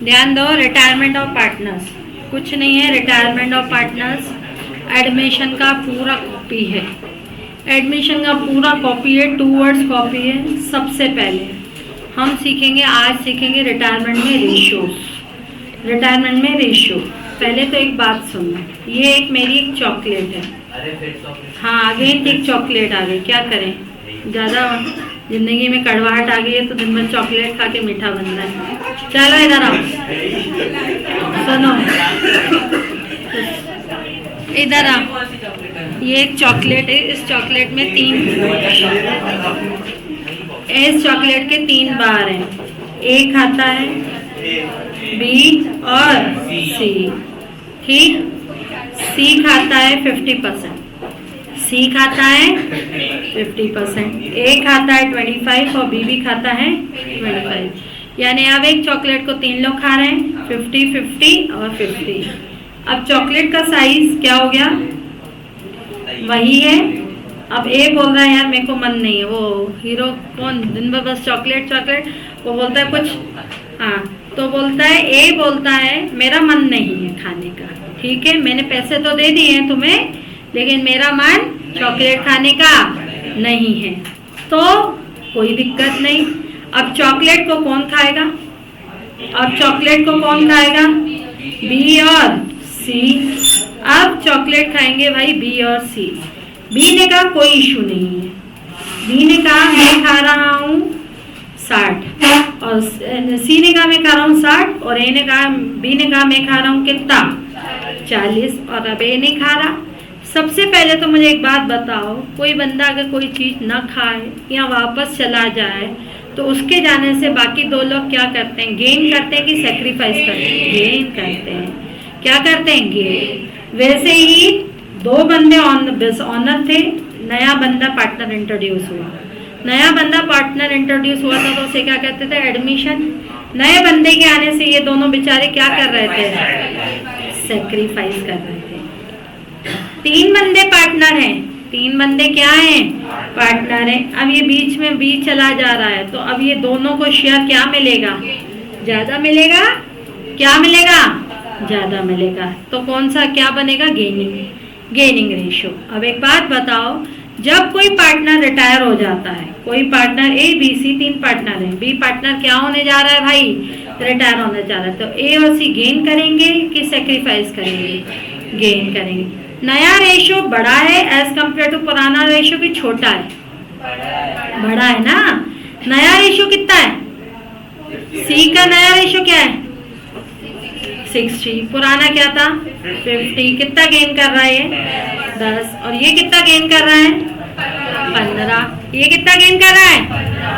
ध्यान दो, retirement of partners कुछ नहीं है। रिटायरमेंट ऑफ पार्टनर्स एडमिशन का पूरा कॉपी है। एडमिशन का पूरा कॉपी है, 2 वर्ड्स कॉपी है। सबसे पहले हम सीखेंगे, आज सीखेंगे रिटायरमेंट में रेशियोज। रिटायरमेंट में रेशियो, पहले तो एक बात सुनना, ये मेरी एक चॉकलेट है। हाँ, अगेन एक चॉकलेट आ गई, क्या करें, ज़्यादा जिंदगी में कड़वाहट आ गई है तो दिन भर चॉकलेट खा के मीठा बन रहा है। चलो इधर आओ, सुनो, इधर आओ। ये एक चॉकलेट है, इस चॉकलेट में इस चॉकलेट के 3 बार हैं। ए खाता है, बी और सी, ठीक। सी खाता है 50%, सी खाता है 50%, ए खाता है 25 और बी भी खाता है 25। यानी अब एक चॉकलेट को 3 लोग खा रहे हैं, 50, 50 और 50। अब चॉकलेट का साइज क्या हो गया, वही है। अब ए बोल रहा है यार मेरे को मन नहीं है, वो हीरो कौन दिन भर बस चॉकलेट चॉकलेट, वो बोलता है कुछ, हाँ, तो बोलता है, ए बोलता है मेरा मन नहीं है खाने का, ठीक है, मैंने पैसे तो दे दिए हैं तुम्हें लेकिन मेरा मन चॉकलेट खाने का नहीं है, तो कोई दिक्कत नहीं। अब चॉकलेट को कौन खाएगा, अब चॉकलेट को कौन खाएगा, बी और सी। अब चॉकलेट खाएंगे भाई बी और सी। बी ने कहा कोई इशू नहीं है, बी ने कहा मैं खा रहा हूँ 60 और सी ने कहा मैं खा रहा हूँ 60 और ए ने कहा, बी ने कहा मैं खा रहा हूँ कितना 40 और अब ए नहीं खा रहा। सबसे पहले तो मुझे एक बात बताओ, कोई बंदा अगर कोई चीज़ ना खाए या वापस चला जाए तो उसके जाने से बाकी 2 लोग क्या करते हैं, गेन करते हैं कि सेक्रीफाइस करते हैं, गेन करते हैं। क्या करते हैं, गेन। वैसे ही 2 बंदे ऑनर थे, नया बंदा पार्टनर इंट्रोड्यूस हुआ, नया बंदा पार्टनर इंट्रोड्यूस हुआ था तो उसे क्या कहते थे, एडमिशन। नए बंदे के आने से ये दोनों बेचारे क्या कर रहे थे, सेक्रीफाइस कर रहे थे। 3 बंदे पार्टनर हैं, 3 बंदे क्या हैं, पार्टनर हैं। अब ये बीच में बी चला जा रहा है तो अब ये दोनों को शेयर क्या मिलेगा, ज़्यादा मिलेगा, क्या मिलेगा, ज़्यादा मिलेगा। तो कौन सा क्या बनेगा, गेनिंग रेशियो। अब एक बात बताओ, जब कोई पार्टनर रिटायर हो जाता है, कोई partner A B C 3 partner है, बी पार्टनर क्या होने जा रहा है भाई, रिटायर होने जा रहा है, तो ए और सी गेन करेंगे कि सेक्रीफाइस करेंगे, गेन करेंगे। नया रेशियो बड़ा है एज कम्पेयर टू पुराना रेशियो भी छोटा है, बड़ा है ना। नया रेशियो कितना है, सी का नया रेशियो क्या है 60, पुराना क्या था 50। कितना गेन कर रहा है ये 10 और ये कितना गेन कर रहा है 15, ये कितना गेन कर रहा है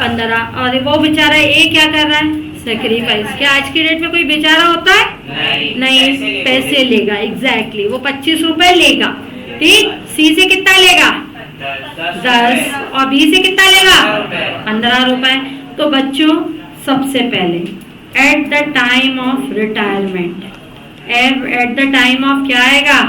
15 और वो बेचारा ए क्या कर रहा है, सेक्रीफाइस। क्या आज की डेट में कोई बेचारा होता है, नहीं, पैसे लेगा, एग्जैक्टली, वो 25 रुपए लेगा, ठीक। सी से कितना लेगा 10 और बी से कितना लेगा 15 रुपए। तो बच्चों सबसे पहले at the time of retirement, at the time of क्या आएगा,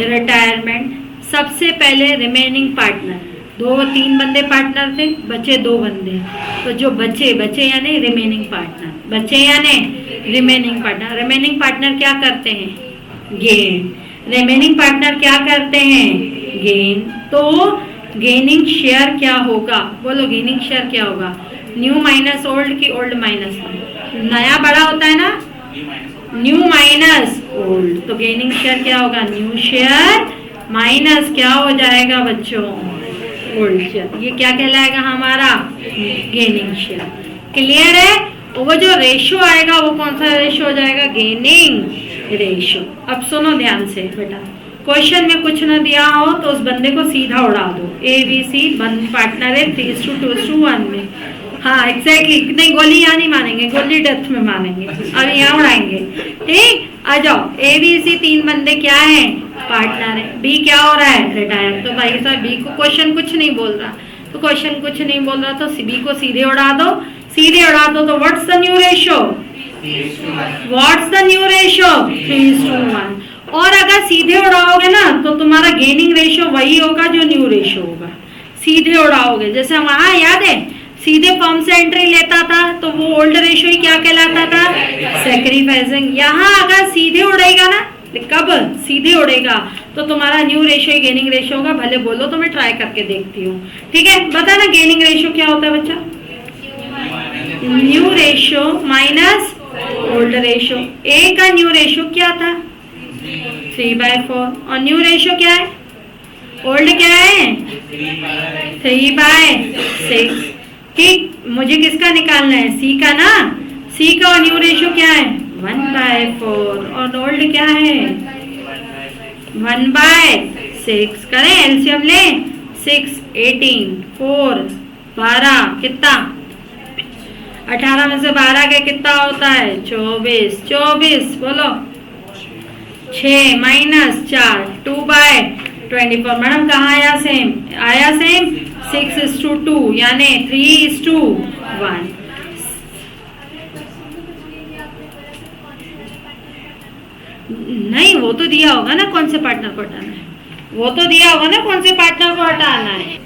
रिटायरमेंट, सबसे पहले रिमेनिंग पार्टनर, 2-3 बंदे पार्टनर थे, बचे 2 बंदे, तो जो बचे यानी रिमेनिंग पार्टनर, बचे यानी रिमेनिंग पार्टनर। रिमेनिंग पार्टनर क्या करते हैं, गेन। रिमेनिंग पार्टनर क्या करते हैं, गेन। तो गेनिंग शेयर क्या होगा, बोलो गेनिंग शेयर क्या होगा, न्यू माइनस ओल्ड की ओल्ड माइनस न्यू, नया बड़ा होता है ना, न्यू माइनस ओल्ड, तो गेनिंग शेयर क्या होगा, न्यू शेयर माइनस क्या हो जाएगा बच्चों, ओल्ड शेयर। ये क्या कहलाएगा हमारा, गेनिंग शेयर। क्लियर है। वो जो रेशियो आएगा वो कौन सा रेशियो हो जाएगा, गेनिंग रेशियो। अब सुनो ध्यान से बेटा, क्वेश्चन में कुछ ना दिया हो तो उस बंदे को सीधा उड़ा दो, ए बी सी पार्टनर है 3:2:1 में, हाँ एग्जैक्टली। नहीं, गोली यहाँ नहीं मानेंगे, गोली डेथ में मानेंगे, अब यहाँ उड़ाएंगे, ठीक। आ जाओ, ए बी सी 3 बंदे क्या हैं, पार्टनर है। बी क्या हो रहा है, रिटायर, तो भाई साहब बी को क्वेश्चन कुछ नहीं बोल रहा, तो क्वेश्चन कुछ नहीं बोल रहा तो बी को सीधे उड़ा दो, सीधे उड़ा दो। तो what's the new ratio, what's the new ratio 3:1। और अगर सीधे उड़ाओगे ना तो तुम्हारा गेनिंग रेशियो वही होगा जो न्यू रेशियो होगा, सीधे उड़ाओगे। जैसे वहाँ याद है सीधे फर्म से एंट्री लेता था तो वो ओल्ड रेशो ही क्या कहलाता था, सेक्रीफाइसिंग। यहाँ अगर सीधे उड़ेगा ना, कब सीधे उड़ेगा तो तुम्हारा न्यू रेशो ही गेनिंग रेशो होगा। भले बोलो तो मैं ट्राई करके देखती हूँ, ठीक है। बता ना गेनिंग रेशो क्या होता है बच्चा, new ratio minus old ratio. A का न्यू रेशो क्या था 3/4 और न्यू रेशो क्या है, ओल्ड क्या है 3/6। ठीक, मुझे किसका निकालना है, सी का ना। सी का और न्यू रेशो क्या है 1/4 और ओल्ड क्या है 1/6। करें एलसीएम ले, 6 18 4 12 कितना 18 में से 12 के कितना होता है 24। 24 बोलो 6 माइनस 4 2/24। मैडम कहाँ आया सेम, आया सेम 6:2 यानी 3:1। नहीं, वो तो दिया होगा ना कौन से पार्टनर को हटाना है, वो तो दिया होगा ना कौन से पार्टनर को हटाना है।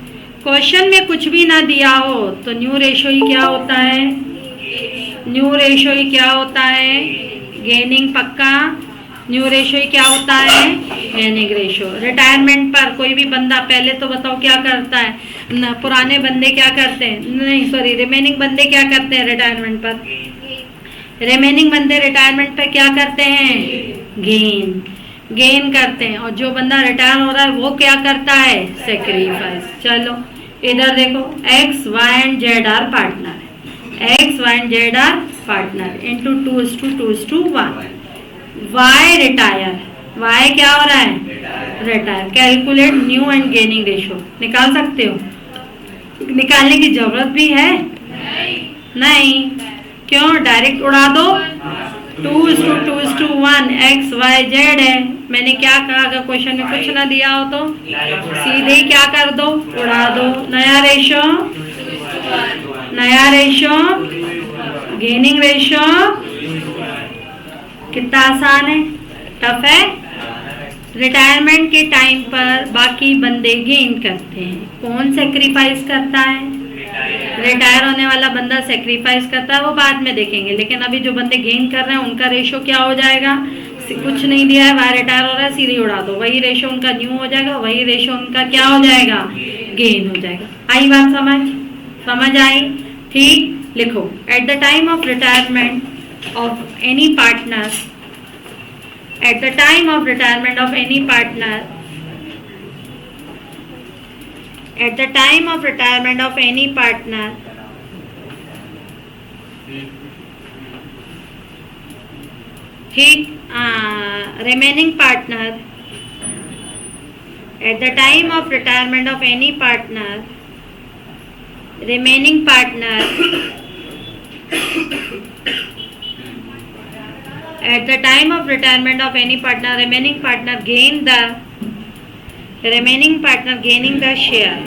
क्वेश्चन में कुछ भी ना दिया हो तो न्यू रेशो ही क्या होता है, न्यू रेशो ही क्या होता है गेनिंग। पक्का न्यू रेशो ही क्या होता है गेनिंग रेशो। रिटायरमेंट पर कोई भी बंदा पहले तो बताओ क्या करता है न, पुराने बंदे क्या करते हैं, नहीं सॉरी रिमेनिंग बंदे क्या करते हैं रिटायरमेंट पर, रिमेनिंग बंदे रिटायरमेंट पर क्या करते हैं गेन करते हैं। और जो बंदा रिटायर हो रहा है वो क्या करता है सेक्रीफाइस। चलो इधर देखो X Y and Z are partner, X Y and Z are partner into 2:2:1। Y retire, Y क्या हो रहा है retire. Calculate new and gaining ratio, निकाल सकते हो, निकालने की जरूरत भी है नहीं, क्यों डायरेक्ट उड़ा दो। 2:2:1 एक्स वाई जेड है। मैंने क्या कहा, अगर क्वेश्चन में कुछ ना दिया हो तो सीधे ही क्या कर दो उड़ा दो। नया रेशो गेनिंग रेशो। कितना आसान है, टफ है। रिटायरमेंट के टाइम पर बाकी बंदे गेन करते हैं, कौन सेक्रीफाइस करता है, रिटायर होने वाला बंदा सेक्रीफाइस करता है, वो बाद में देखेंगे। लेकिन अभी जो बंदे गेन कर रहे हैं उनका रेशो क्या हो जाएगा, कुछ नहीं दिया है, वह रिटायर हो रहा है सीधे उड़ा दो, वही रेशो उनका न्यू हो जाएगा, वही रेशो उनका क्या हो जाएगा गेन हो जाएगा। आई बात समझ आई, ठीक। लिखो at the time of retirement of any partner, at the time of retirement of any partner, at the time of retirement of any partner, ठीक, remaining partner, at the time of retirement of any partner, remaining partner at the time of retirement of any partner, remaining partner gaining the share,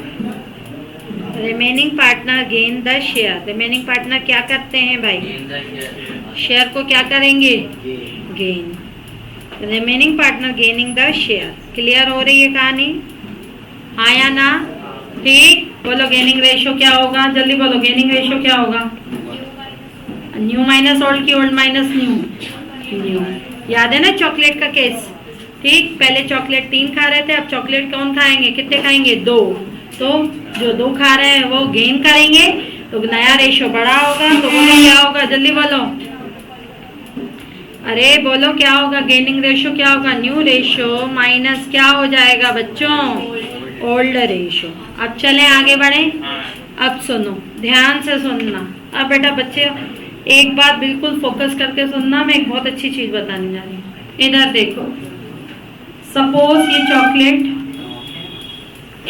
remaining partner gain the share। remaining partner क्या करते हैं भाई, share को क्या करेंगे gain. remaining partner gaining the share। Clear हो रही है कहानी, हाँ या ना, ठीक। बोलो गेनिंग रेशो क्या होगा, जल्दी बोलो गेनिंग रेशो क्या होगा, न्यू माइनस ओल्ड की ओल्ड माइनस न्यू। याद है ना चॉकलेट का केस, ठीक। पहले चॉकलेट 3 खा रहे थे, अब चॉकलेट कौन खाएंगे, कितने खाएंगे 2। तो जो 2 खा रहे हैं वो गेन करेंगे तो नया रेशो बड़ा होगा, तो बोलो क्या होगा, जल्दी बोलो, अरे बोलो क्या होगा, गेनिंग रेशो क्या होगा, न्यू रेशो माइनस क्या हो जाएगा बच्चों ओल्ड रेशो। अब चले आगे बढ़े, अब सुनो ध्यान से सुनना। अब बेटा बच्चे एक बात बिल्कुल फोकस करके सुनना, मैं एक बहुत अच्छी चीज बताने जा रही हूँ। इधर देखो, सपोज ये चॉकलेट,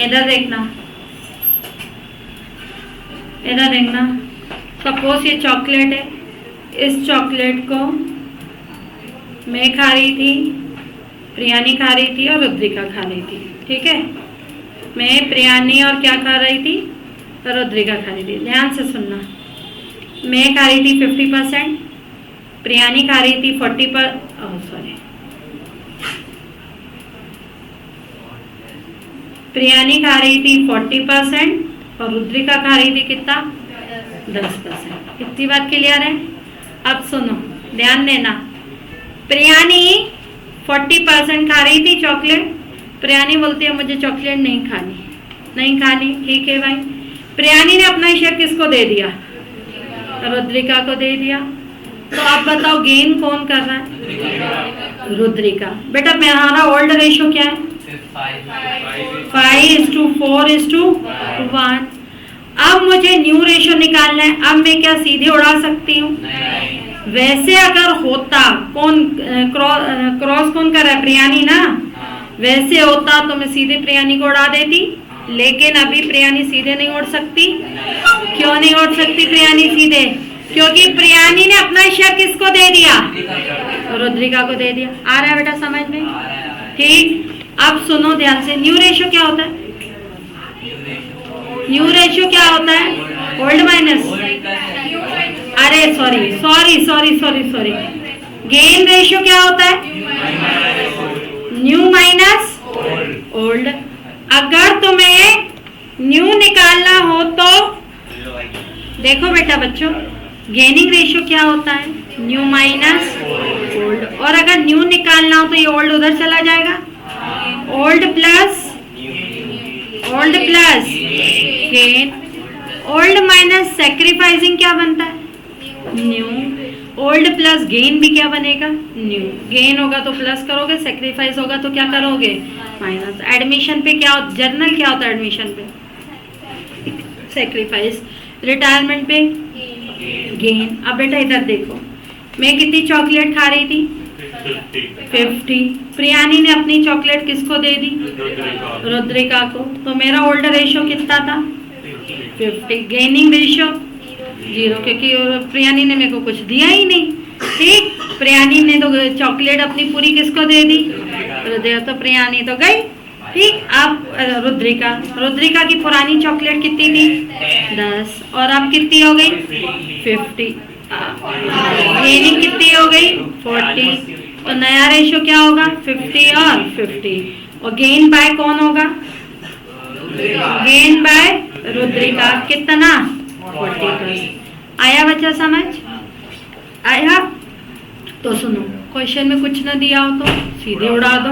इधर देखना, इधर देखना, सपोज ये चॉकलेट है, इस चॉकलेट को मैं खा रही थी, प्रियानी खा रही थी और रुद्रिका खा रही थी, ठीक है। मैं प्रियानी और क्या खा रही थी, रुद्रिका खा रही थी। ध्यान से सुनना, मैं खा रही थी 50%, प्रियानी खा रही थी 40%, प्रियानी खा रही थी 40% और रुद्रिका खा रही थी कितना 10%। इतनी बात क्लियर है? अब सुनो, ध्यान देना। प्रियानी 40% खा रही थी चॉकलेट। प्रियानी बोलती है मुझे चॉकलेट नहीं खानी। नहीं खानी, ठीक है भाई। प्रियानी ने अपना शेयर किसको दे दिया? रुद्रिका को दे दिया। तो आप बताओ गेन कौन कर रहा है? रुद्रिका। बेटा मेरा ओल्ड रेशियो क्या है? 5:4:1। अब मुझे न्यू रेशियो निकालना है। अब मैं क्या सीधे उड़ा सकती हूँ? वैसे अगर होता, कौन क्रॉस कौन कर रहा है? प्रियानी ना। वैसे होता तो मैं सीधे प्रियानी को उड़ा देती, लेकिन अभी प्रियानी सीधे नहीं उड़ सकती। क्यों नहीं उड़ सकती प्रियानी सीधे? क्योंकि प्रियानी ने अपना शेयर किसको दे दिया? रुद्रिका को दे दिया। आ रहा है बेटा समझ में? ठीक। अब सुनो ध्यान से, न्यू रेशियो क्या होता है? न्यू रेशियो क्या होता है? ओल्ड माइनस, अरे सॉरी, गेन रेशियो क्या होता है? New minus old. अगर तुम्हें न्यू निकालना हो तो देखो बेटा बच्चों, गेनिंग रेशियो क्या होता है? New minus old. और अगर न्यू निकालना हो तो ये ओल्ड उधर चला जाएगा। Old plus gain. Old minus sacrificing क्या बनता है? न्यू। ओल्ड प्लस गेन भी क्या बनेगा? न्यू। गेन होगा तो प्लस करोगे, सैक्रिफाइस होगा तो क्या करोगे? माइनस। एडमिशन पे क्या होता? जर्नल क्या होता है एडमिशन पे? सैक्रिफाइस। रिटायरमेंट पे गेन। अब बेटा इधर देखो, मैं कितनी चॉकलेट खा रही थी? 50। प्रियानी ने अपनी चॉकलेट किसको दे दी? रुद्रिका को। तो मेरा ओल्ड रेशियो कितना था? 50। गेनिंग रेशियो 0, क्योंकि प्रियानी ने मेरे को कुछ दिया ही नहीं। ठीक। प्रियानी ने तो चॉकलेट अपनी पूरी किसको दे दी? रुद्रिका। तो प्रियानी तो गई। ठीक। अब रुद्रिका की पुरानी चॉकलेट कितनी थी? 10। और अब कितनी हो गई? 50। गेनिंग कितनी हो गई? 40। और नया रेशियो क्या होगा? 50 और 50। और गेन बाय कौन होगा? Gain by Rudrika. कितना? 40%। आया बच्चा समझ? आया? तो सुनो, क्वेश्चन में कुछ ना दिया हो तो सीधे उड़ा दो।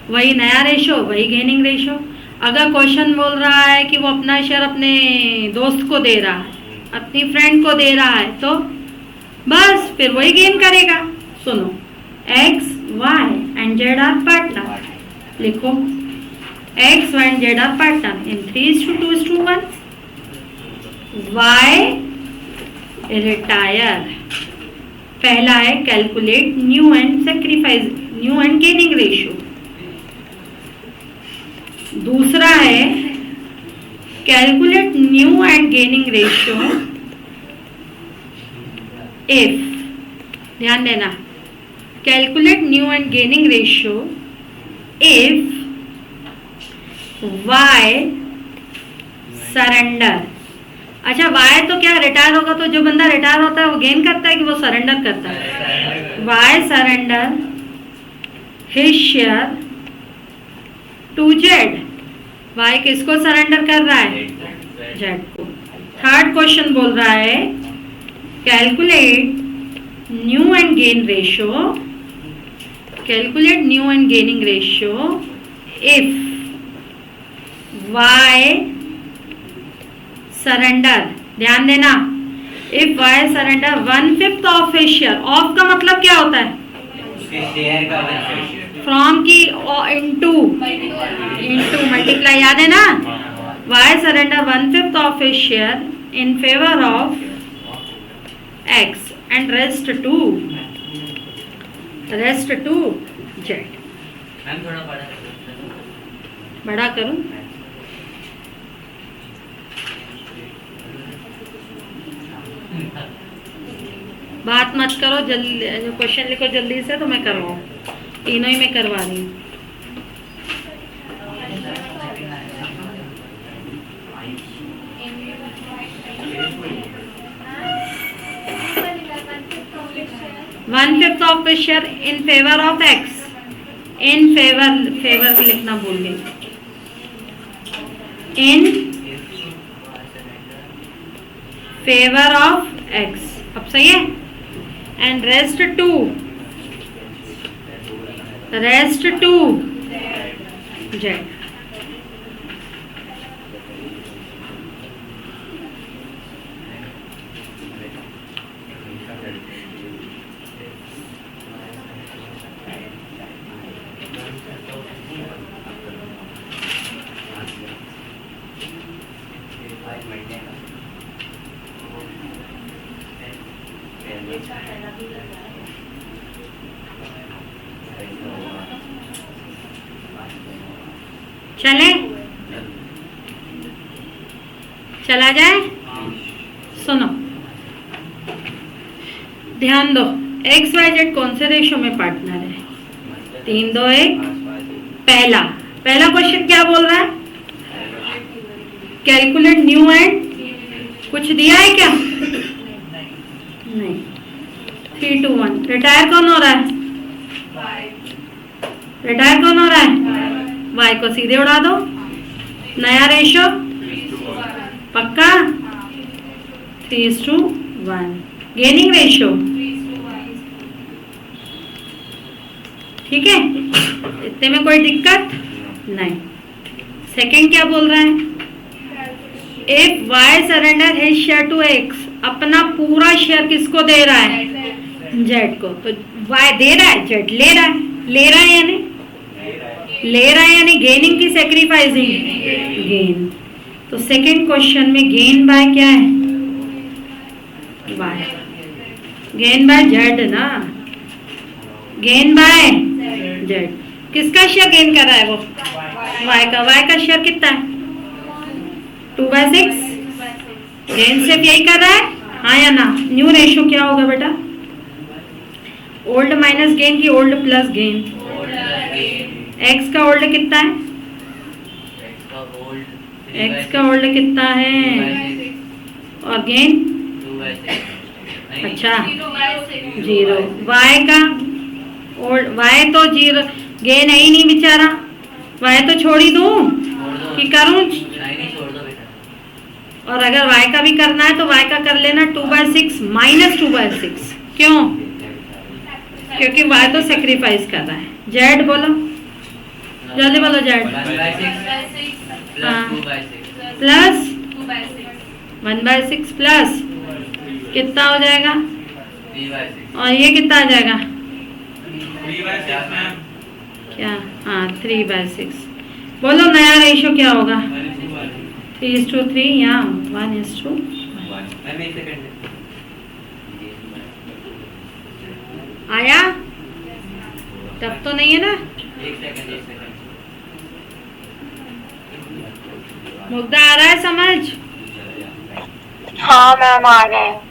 वही नया रेशियो, वही गेनिंग रेशियो। अगर क्वेश्चन बोल रहा है कि वो अपना शेयर अपने दोस्त को दे रहा है, अपनी फ्रेंड को दे रहा है, तो बस फिर वही गेन करेगा। सुनो, x, y and z are partner। लिखो x, y and z are partner in 3:2:1। y retire। पहला है calculate new and sacrifice, new and gaining ratio. दूसरा है calculate new and gaining ratio if, ध्यान देना, calculate new and gaining ratio if y surrender. अच्छा, y तो क्या retire होगा? तो जो बंदा रिटायर होता है वो गेन करता है कि वो सरेंडर करता है? y surrender his share to z। y किसको सरेंडर कर रहा है? z को। थर्ड क्वेश्चन बोल रहा है calculate new and gain ratio, calculate new and gaining ratio if y surrender. ध्यान देना, if y surrender 1/5 of his share. Of का मतलब क्या होता है? फ्रॉम की इनटू मल्टीप्लाई, याद है ना? y surrender 1/5 of his share in favour of x and rest to z। बड़ा करूं? बात मत करो, जल्दी क्वेश्चन लिखो जल्दी से, तो मैं करवाऊँ। तीनों ही मैं करवा रही हूँ। One fifth of share in favour of X. In favour लिखना भूल गई। In favour of x। अब सही है। And rest to z। चले, चला जाए। सुनो, ध्यान दो, एक्स वाई जेड कौन से रेशो में पार्टनर है? 3 2 1। पहला क्वेश्चन क्या बोल रहा है? कैलकुलेट न्यू एंड कुछ दिया है क्या? नहीं। 3 2 1। रिटायर कौन हो रहा है? y को सीधे उड़ा दो। नया रेशो पक्का 3:1। गेनिंग रेशो ठीक है, इतने में कोई दिक्कत नहीं। सेकंड क्या बोल रहा है? If y surrender his share to x, अपना पूरा शेयर किसको दे रहा है? z को। तो y दे रहा है, z ले रहा है यानी गेनिंग की सैक्रिफाइसिंग? गेन। तो सेकंड क्वेश्चन में गेन बाय क्या है? y। गेन बाय z ना, गेन बाय z। किसका शेयर गेन कर रहा है वो? y का शेयर कितना है? 2/6। गेन सिर्फ यही कर रहा है, हाँ या ना? न्यू रेशो क्या होगा बेटा? ओल्ड माइनस गेन की ओल्ड प्लस गेन? एक्स का ओल्ड कितना है? एक्स का ओल्ड कितना है? और गेन? अच्छा 0। वाई का ओल्ड, वाई तो 0, गेन है ही नहीं बेचारा। वाई तो छोड़ ही दूं कि करूं? और अगर y का भी करना है तो y का कर लेना 2/6 माइनस 2/6। क्यों? क्योंकि y तो सेक्रीफाइस कर रहा है। z बोलो, जल्दी बोलो। z प्लस 1/6 प्लस कितना हो जाएगा? और ये कितना आ जाएगा? क्या? हाँ 3/6। बोलो नया रेशो क्या होगा? 3:3 या 1:1। आया? तब तो नहीं है ना? मुद्दा आ रहा है समझ? हाँ मैम आ रहा है।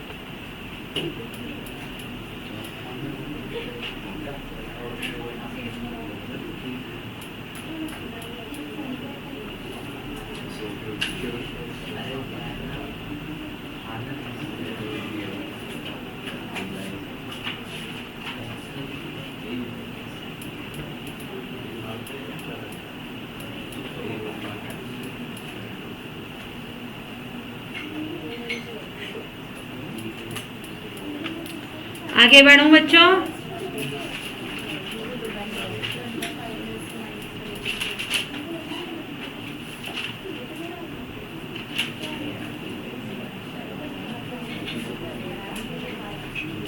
आगे बढ़ूं बच्चों?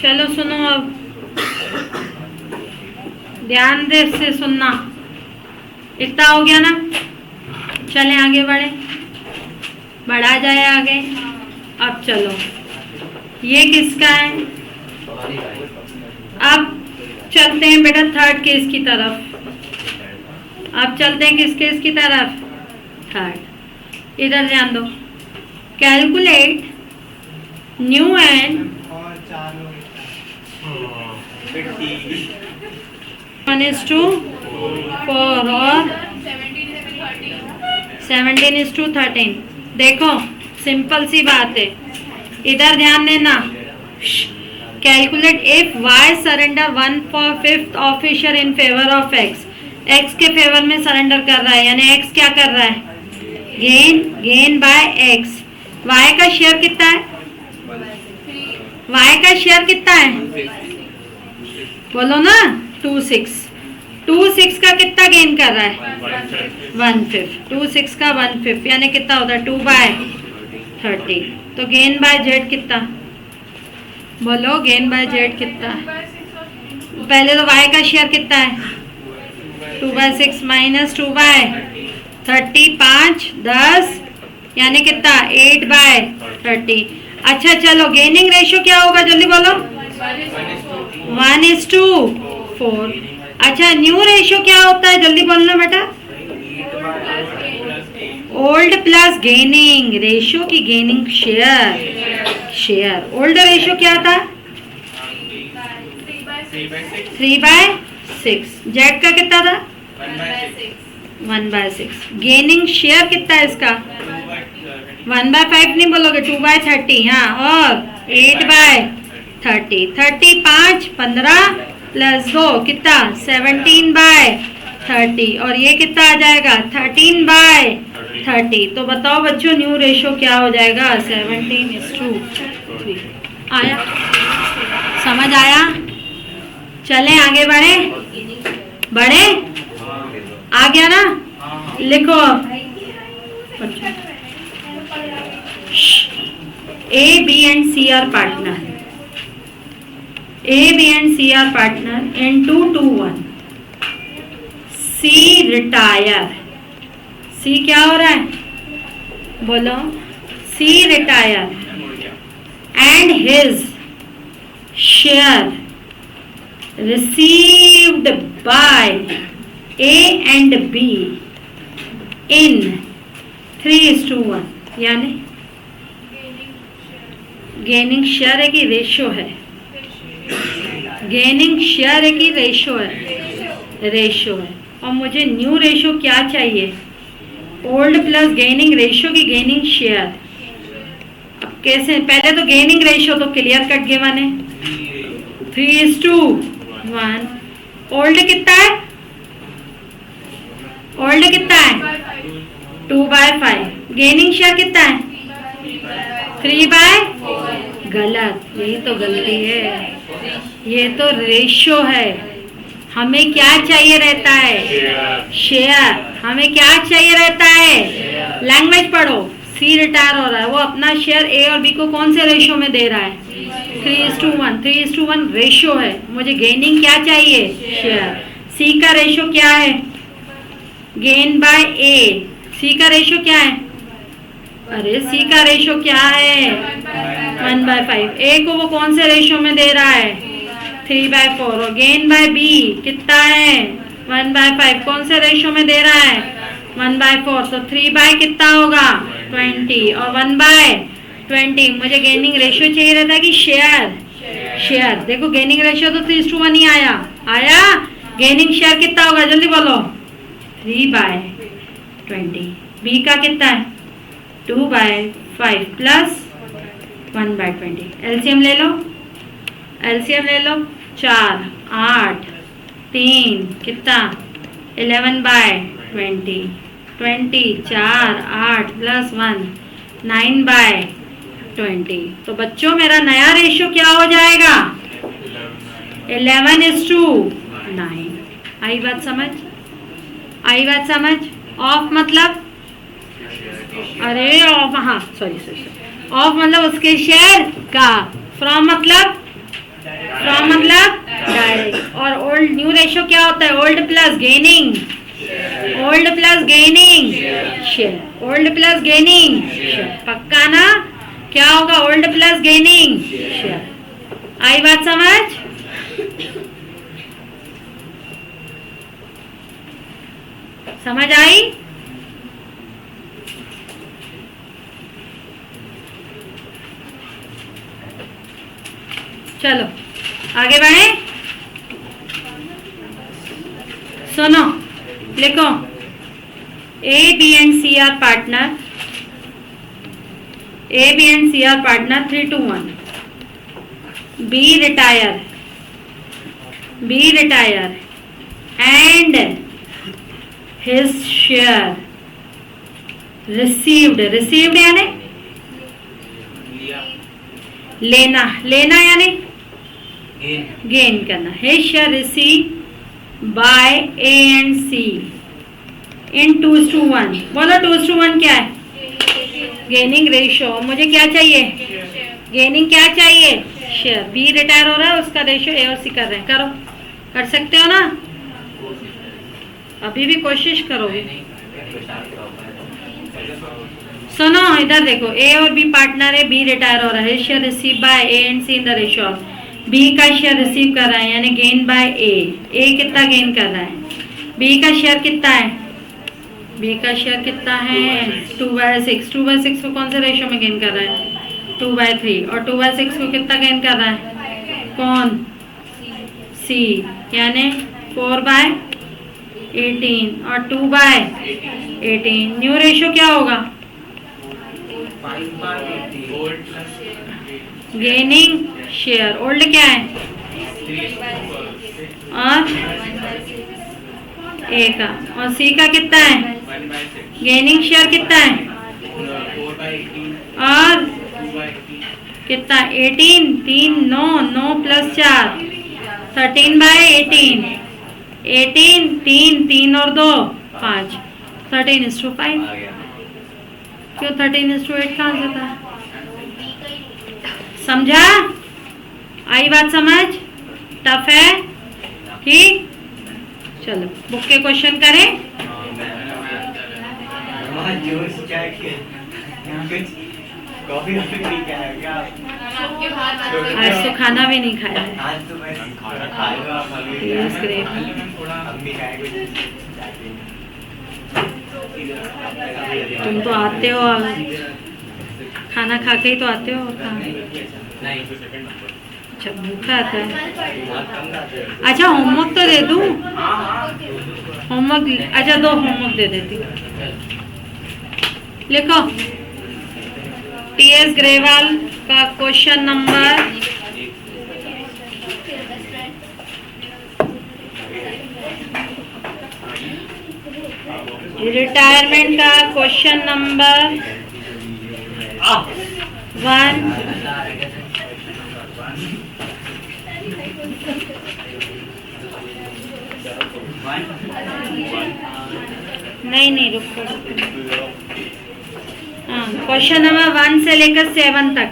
चलो सुनो, अब ध्यान दे से सुनना। इतना हो गया ना? चले आगे बढ़ा जाए आगे। अब चलो, ये किसका है? अब चलते हैं बेटा थर्ड केस की तरफ। अब चलते हैं किस केस की तरफ? थर्ड। इधर ध्यान दो। कैलकुलेट न्यू एंड 1:4 और 17:13। देखो सिंपल सी बात है, इधर ध्यान देना। Calculate if y surrender 1/5 of share in favour of x। x के फेवर में सरेंडर कर रहा है, यानी x क्या कर रहा है? Gain by x। y का शेयर कितना है? y का शेयर कितना है, बोलो ना, 2/6। 2/6 का कितना गेन कर रहा है, 1/5। 2/6 का 1/5 यानी कितना होता है, 2/30। तो गेन बाय जेड कितना, बोलो गेन बाय जेड कितना। पहले तो y का शेयर कितना है, 2/6 माइनस 2/30, 5 10 यानी कितना, 8/30। अच्छा चलो, गेनिंग रेशियो क्या होगा, जल्दी बोलो, 1:4। अच्छा, न्यू रेशियो क्या होता है, जल्दी बोलना बेटा, ओल्ड प्लस गेनिंग रेशियो की गेनिंग शेयर। ओल्ड रेशियो क्या था, 3/6। जेड का कितना था, 1/6। गेनिंग शेयर कितना है इसका, 1/5 नहीं बोलोगे, 2/30। हाँ, और 8/30। 5 15 प्लस 2 कितना, 17/30। और ये कितना आ जाएगा, 13/30। तो बताओ बच्चों, न्यू रेशियो क्या हो जाएगा, 17:3। आया, समझ आया, चलें आगे बढ़े, आ गया ना, लिखो A, B and C are partner. A, B and C are partner in 2-2-1. C retire. C क्या हो रहा है, बोलो, C retire and his share received by A and B in 3:1। यानी गेनिंग शेयर है कि रेशियो है, गेनिंग शेयर है कि रेशियो है, रेशियो है। और मुझे न्यू रेशियो क्या चाहिए, ओल्ड प्लस गेनिंग रेशियो की गेनिंग शेयर। अब कैसे, पहले तो गेनिंग रेशियो तो क्लियर कट गिवन है, 3:1। ओल्ड कितना है, ओल्ड कितना है, 2/5। गेनिंग शेयर कितना है, 3/4। गलत, यही तो गलती है, ये तो रेशियो है। हमें क्या चाहिए रहता है, शेयर। हमें क्या चाहिए रहता है, लैंग्वेज पढ़ो। सी रिटायर हो रहा है, वो अपना शेयर ए और बी को कौन से रेशियो में दे रहा है, 3:1। 3:1 रेशियो है, मुझे गेनिंग क्या चाहिए, शेयर। सी का रेशियो क्या है, गेन बाय ए। सी का रेशियो क्या है, अरे सी का रेशियो क्या है, 1/5। ए को वो कौन से रेशियो में दे रहा है, 3/4। और गेन बाय बी कितना है, 1/5। कौन से रेशियो में दे रहा है, 1/4। तो 3 कितना होगा, 20। और 1/20 मुझे गेनिंग रेशियो चाहिए रहता है कि शेयर। देखो गेनिंग रेशियो तो 3:1 ही आया। गेनिंग शेयर कितना होगा, जल्दी बोलो, 3/20। बी का कितना है, 2/5 प्लस 1/20। एलसीएम ले लो, 4 8 3 कितना, 11/20। 4 8 प्लस 1 9/20। तो बच्चों मेरा नया रेशियो क्या हो जाएगा, 11:9। आई बात समझ, ऑफ मतलब, अरे ऑफ, हाँ सॉरी, ऑफ मतलब उसके शेयर का, फ्रॉम मतलब डायरेक्ट। और ओल्ड न्यू रेशियो क्या होता है, ओल्ड प्लस गेनिंग शेयर। पक्का ना, क्या होगा, ओल्ड प्लस गेनिंग शेयर। आई बात समझ आई। चलो आगे बढ़े, सुनो, लिखो, A, B and C are partner। A, B and C are partner 3:1। B retire and his share received यानी लेना, लेना यानी गेन करना। His share receive by A and C in 2:1। बोलो 2:1 क्या है? Gaining ratio. मुझे क्या चाहिए? गेनिंग क्या चाहिए? शेयर। बी रिटायर हो रहा है, उसका रेशियो ए और सी कर रहे हैं। करो, कर सकते हो ना? अभी भी कोशिश करोगे? सुनो इधर देखो, ए और बी पार्टनर है, बी रिटायर हो रहा है, share receive by A and C in the ratio of B का शेयर रिसीव कर रहा है यानी गेन बाय ए। ए कितना गेन कर रहा है? बी का शेयर कितना है? बी का शेयर कितना है? 2/6। 2/6 को कौन से रेशियो में गेन कर रहा है? 2/3। और 2/6 को कितना गेन कर रहा है? कौन? सी, यानी 4/18 और 2/18। न्यू रेशियो क्या होगा? Gaining share. ओल्ड क्या है? और ए का। और सी का कितना है? गेनिंग शेयर कितना है? और कितना? 18। 3 9 9 + 4 13/18। 18 3 3 और 2 5 13:5। क्यों 13:8 कहाँ से था? समझा? आई बात समझ? टफ है? ठीक, चलो बुक के क्वेश्चन करें। आज तो खाना भी नहीं खाया है। तुम तो आते हो, खाना खा के ही तो आते हो। अच्छा, भूखा आता है। अच्छा, होमवर्क तो दे दूं? होमवर्क, अच्छा दो, होमवर्क दे देती। लिखो टीएस ग्रेवाल का क्वेश्चन नंबर रिटायरमेंट का क्वेश्चन नंबर 1। नहीं रुको। हाँ, क्वेश्चन नंबर 1 से लेकर 7 तक।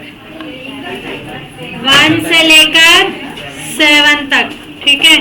1 से लेकर 7 तक, ठीक है।